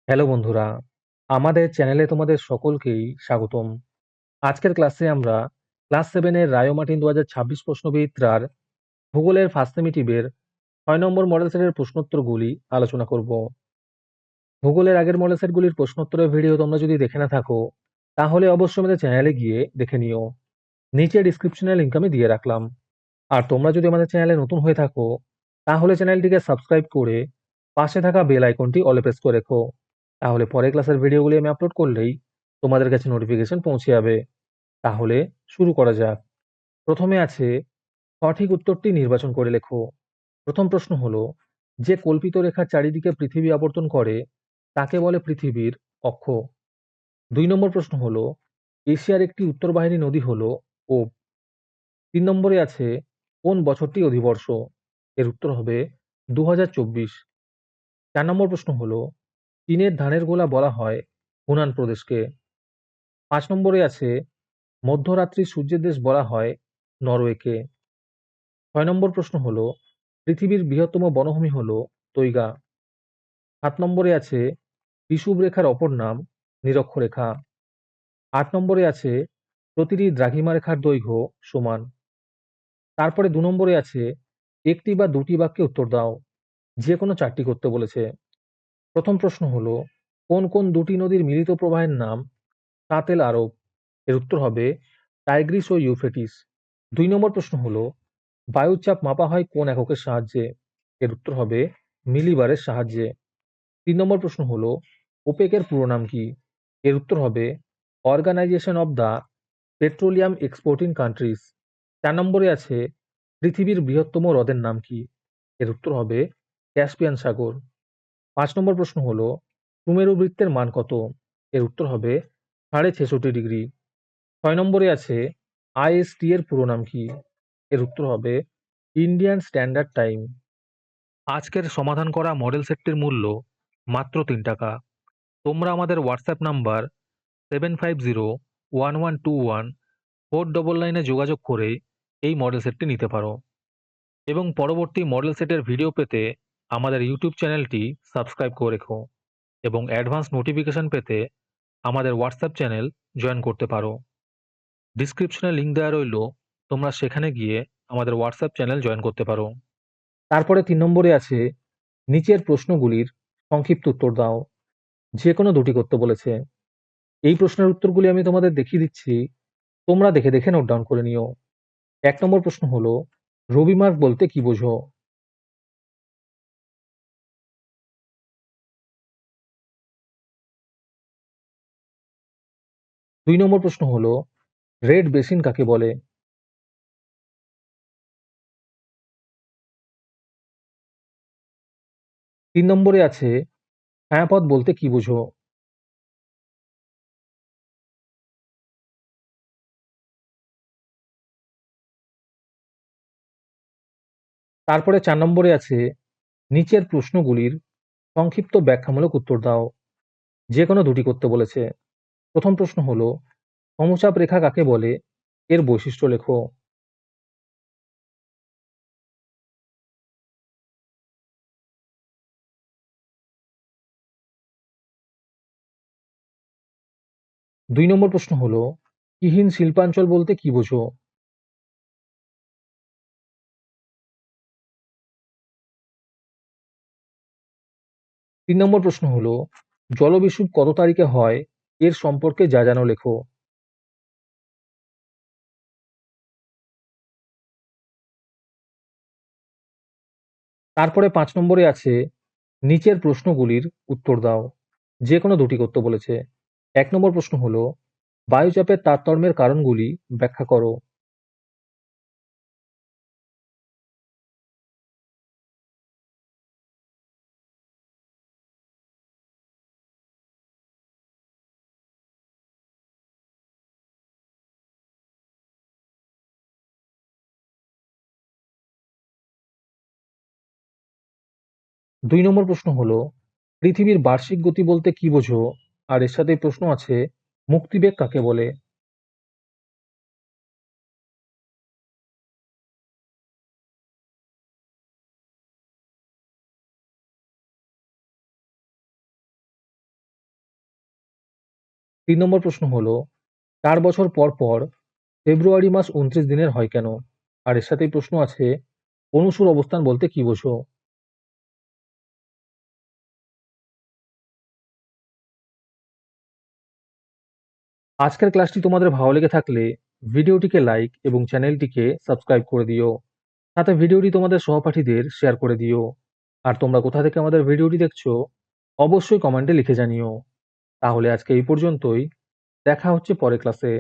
Hello বন্ধুরা, আমাদের চ্যানেলে তোমাদের সকলকেই স্বাগতম। আজকের ক্লাসে আমরা ক্লাস 7 এর রায় ও মার্টিন 2026 প্রশ্নবিচিত্রার ভূগোলের ফার্স্ট সেমিটিভের 6 নম্বর মডেল সেটের প্রশ্নোত্তরগুলি আলোচনা করব। ভূগোলের আগের মডেল সেটগুলির প্রশ্নোত্তরের ভিডিও তোমরা যদি দেখে না থাকো, তাহলে অবশ্যই আমাদের চ্যানেলে গিয়ে দেখে নিও। নিচে ডিসক্রিপশনে লিংক আমি দিয়ে রাখলাম। আর তোমরা যদি আমাদের চ্যানেলে নতুন হয়ে থাকো, তাহলে চ্যানেলটিকে সাবস্ক্রাইব করে পাশে থাকা বেল আইকনটি অলে প্রেস করে রেখো। তাহলে পরের ক্লাসের ভিডিওগুলি আমি আপলোড করলেই তোমাদের কাছে নোটিফিকেশন পৌঁছে যাবে। তাহলে শুরু করা যাক। প্রথমে আছে সঠিক উত্তরটি নির্বাচন করে লেখো। প্রথম প্রশ্ন হলো, যে কল্পিত রেখার চারিদিকে পৃথিবী আবর্তন করে তাকে বলে পৃথিবীর অক্ষ। 2 নম্বর প্রশ্ন হলো, এশিয়ার একটি উত্তরবাহিনী নদী হলো ওব। 3 নম্বরে আছে কোন বছরটি অধিবর্ষ? এর উত্তর হবে 2024। 4 নম্বর প্রশ্ন হলো, চীনের ধানের গোলা বলা হয় হুনান প্রদেশকে। 5 নম্বরে আছে মধ্যরাত্রি সূর্যের দেশ বলা হয় নরওয়েকে। 6 নম্বর প্রশ্ন হলো, পৃথিবীর বৃহত্তম বনভূমি হলো তৈগা। 7 নম্বরে আছে বিষুব রেখার অপর নাম নিরক্ষরেখা। 8 নম্বরে আছে প্রতিটি দ্রাঘিমা রেখার দৈর্ঘ্য সমান। তারপরে 2 নম্বরে আছে একটি বা দুটি বাক্যে উত্তর দাও। যে কোনো 4টি করতে বলেছে। প্রথম প্রশ্ন হলো, কোন কোন দুটি নদীর মিলিত প্রবাহের নাম সাতেল আরব? এর উত্তর হবে টাইগ্রিস ও ইউফ্রেটিস। 2 নম্বর প্রশ্ন হলো, বায়ুচাপ মাপা হয় কোন এককের সাহায্যে? এর উত্তর হবে মিলিবারের সাহায্যে। 3 নম্বর প্রশ্ন হলো, ওপেকের পুরো নাম কি? এর উত্তর হবে organisation of the petroleum exporting countries. 4 নম্বরে আছে পৃথিবীর বৃহত্তম হ্রদের নাম কি? এর উত্তর হবে ক্যাস্পিয়ান সাগর। 5 নম্বর প্রশ্ন হলো, সুমেরু বৃত্তের মান কত? এর উত্তর হবে 66.5 ডিগ্রি। 6 নম্বরে আছে আইএসটি এর পুরো নাম কি? এর উত্তর হবে ইন্ডিয়ান স্ট্যান্ডার্ড টাইম। আজকের সমাধান করা মডেল সেটটির মূল্য মাত্র 3 টাকা। তোমরা আমাদের হোয়াটসঅ্যাপ নাম্বার 7501121499 যোগাযোগ করে এই মডেল সেটটি নিতে পারো এবং পরবর্তী মডেল সেটের ভিডিও পেতে আমাদের ইউটিউব চ্যানেলটি সাবস্ক্রাইব করে রেখো এবং অ্যাডভান্স নোটিফিকেশন পেতে আমাদের হোয়াটসঅ্যাপ চ্যানেল জয়েন করতে পারো। ডিসক্রিপশনে লিংক দেওয়া রইল, তোমরা সেখানে গিয়ে আমাদের হোয়াটসঅ্যাপ চ্যানেল জয়েন করতে পারো। তারপরে 3 নম্বরে আছে নিচের প্রশ্নগুলির সংক্ষিপ্ত উত্তর দাও। যে কোনো দুটি করতে বলেছে। এই প্রশ্নের উত্তরগুলি আমি তোমাদের দেখিয়ে দিচ্ছি, তোমরা দেখে দেখে নোট ডাউন করে নিও। 1 নম্বর প্রশ্ন হলো, রবিমার্ক বলতে কি বোঝো? 2 নম্বর প্রশ্ন হলো, রেড বেসিন কাকে বলে? 3 নম্বরে আছে ছায়াপথ বলতে কি বোঝো? তারপরে 4 নম্বরে আছে নিচের প্রশ্নগুলির সংক্ষিপ্ত ব্যাখ্যামূলক উত্তর দাও। যে কোনো দুটি করতে বলেছে। প্রথম প্রশ্ন হলো, সমচাপ রেখা কাকে বলে? এর বৈশিষ্ট্য লেখো। 2 নম্বর প্রশ্ন হলো, কিহীন শিল্পাঞ্চল বলতে কি বোঝো? 3 নম্বর প্রশ্ন হলো, জলবিষুব কত তারিখে হয়? এর সম্পর্কে যা জানো লেখো। তারপরে 5 নম্বরে আছে নিচের প্রশ্নগুলির উত্তর দাও। যে কোনো দুটি করতে বলেছে। 1 নম্বর প্রশ্ন হলো, বায়ুচাপের তারতম্যের কারণগুলি ব্যাখ্যা করো। 2 নম্বর প্রশ্ন হলো, পৃথিবীর বার্ষিক গতি বলতে কি বোঝো? আর এর সাথেই প্রশ্ন আছে, মুক্তিবেগ কাকে বলে? 3 নম্বর প্রশ্ন হলো 4 বছর পর পর ফেব্রুয়ারি মাস 29 দিনের হয় কেন? আর এর সাথেই প্রশ্ন আছে অনুসুর অবস্থান বলতে কি বোঝো? আজকের ক্লাসটি তোমাদের ভালো লেগে থাকলে ভিডিওটিকে লাইক এবং চ্যানেলটিকে সাবস্ক্রাইব করে দিও। সাথে ভিডিওটি তোমাদের সহপাঠীদের শেয়ার করে দিও। আর তোমরা কোথা থেকে আমাদের ভিডিওটি দেখছো অবশ্যই কমেন্টে লিখে জানিও। তাহলে আজকে এই পর্যন্তই। দেখা হচ্ছে পরের ক্লাসে।